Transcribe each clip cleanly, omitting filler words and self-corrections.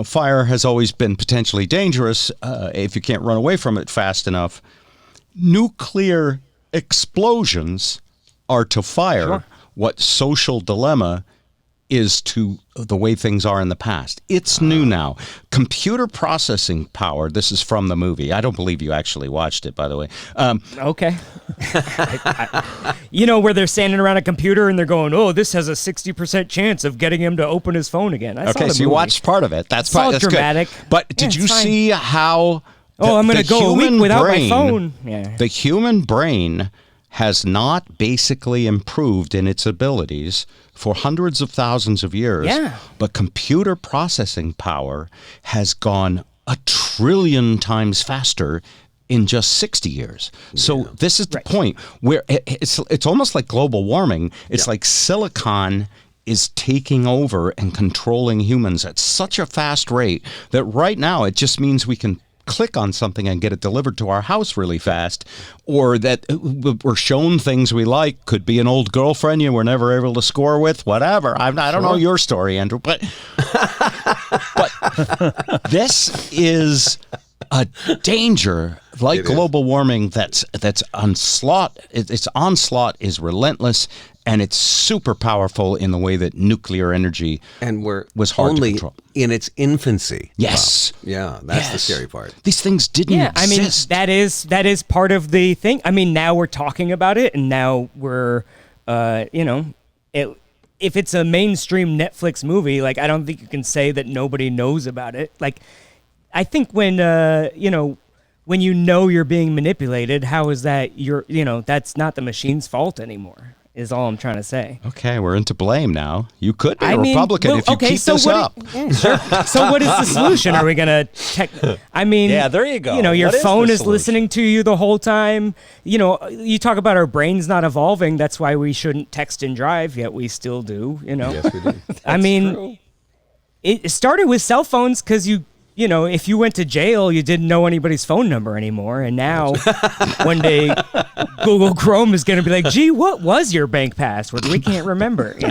Fire has always been potentially dangerous if you can't run away from it fast enough. Nuclear explosions are to fire what social dilemma is to the way things are in the past. It's new now. Computer processing power, this is from the movie. I don't believe you actually watched it, by the way. Okay. Where they're standing around a computer and they're going, oh, this has a 60% chance of getting him to open his phone again. Okay, so you watched part of it. That's dramatic. Good. But did you see how... I'm going to go a week without my phone. Yeah. The human brain has not basically improved in its abilities for hundreds of thousands of years. Yeah. But computer processing power has gone 1 trillion times faster in just 60 years. So this is the point where it's almost like global warming. It's like silicon is taking over and controlling humans at such a fast rate that right now it just means we can click on something and get it delivered to our house really fast, or that we're shown things we like. Could be an old girlfriend you were never able to score with, whatever. I don't know your story, Andrew, but this is a danger like global warming that's onslaught. Its onslaught is relentless, and it's super powerful in the way that nuclear energy was hard only to control. In its infancy. Yes. Wow. Yeah, that's the scary part. These things didn't exist. I mean, that is part of the thing. I mean, now we're talking about it, and now we're, if it's a mainstream Netflix movie, like, I don't think you can say that nobody knows about it. Like, I think when you're being manipulated, how is that that's not the machine's fault anymore, is all I'm trying to say. Okay, we're into blame now. You could be a Republican if you keep this up. Sure. So what is the solution? Are we going to yeah, there you go. Your phone is listening to you the whole time. You talk about our brains not evolving. That's why we shouldn't text and drive, yet we still do, Yes, we do. true. It started with cell phones because if you went to jail, you didn't know anybody's phone number anymore. And now, one day, Google Chrome is going to be like, gee, what was your bank password? We can't remember, so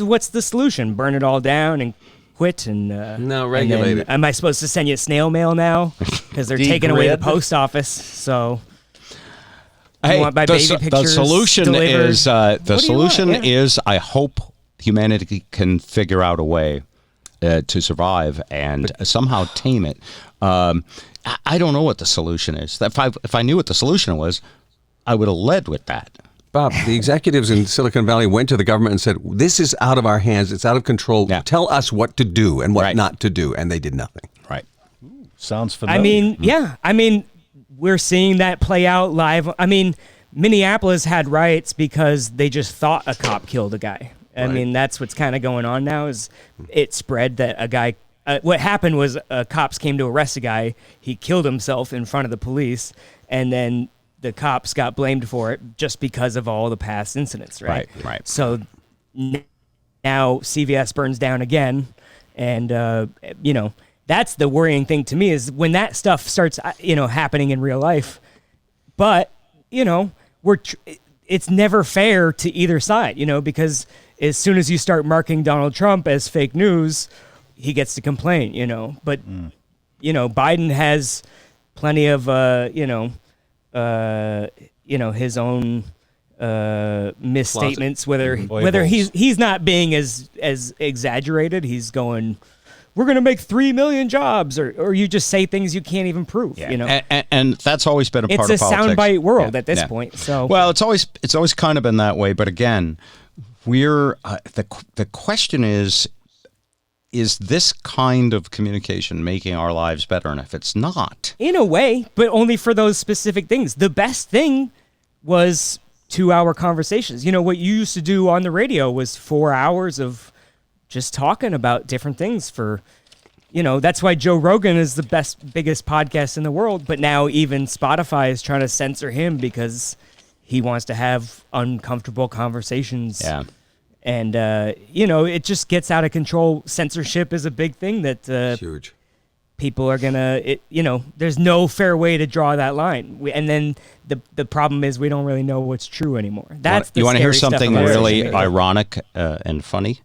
what's the solution? Burn it all down and quit? And no, regulate it. Am I supposed to send you snail mail now? Because they're taking away the post office, so... The solution is I hope humanity can figure out a way to survive and somehow tame it. I don't know what the solution is. If I knew what the solution was, I would have led with that. Bob, the executives in Silicon Valley went to the government and said, this is out of our hands. It's out of control. Yeah. Tell us what to do and what not to do. And they did nothing. Right. Ooh, sounds familiar. I mean, we're seeing that play out live. I mean, Minneapolis had riots because they just thought a cop killed a guy. I mean, that's what's kind of going on now. Is it spread that a guy? What happened was cops came to arrest a guy. He killed himself in front of the police, and then the cops got blamed for it just because of all the past incidents. Right. So now CVS burns down again, and that's the worrying thing to me is when that stuff starts happening in real life. But it's never fair to either side, because as soon as you start marking Donald Trump as fake news, he gets to complain, But, Biden has plenty of, his own misstatements, whether he's not being as exaggerated. He's going, we're going to make 3 million jobs, or you just say things you can't even prove, And that's always been a part of politics. It's a soundbite world at this Yeah. point. So, well, it's always kind of been that way. But again, we're the question is this kind of communication making our lives better? And if it's not, in a way, but only for those specific things. The best thing was 2-hour conversations. What you used to do on the radio was 4 hours of just talking about different things for, that's why Joe Rogan is the biggest podcast in the world. But now even Spotify is trying to censor him because he wants to have uncomfortable conversations. Yeah. And, it just gets out of control. Censorship is a big thing that huge. people are gonna, there's no fair way to draw that line. And then the problem is we don't really know what's true anymore. That's you want to hear scary stuff something about really social media. ironic and funny?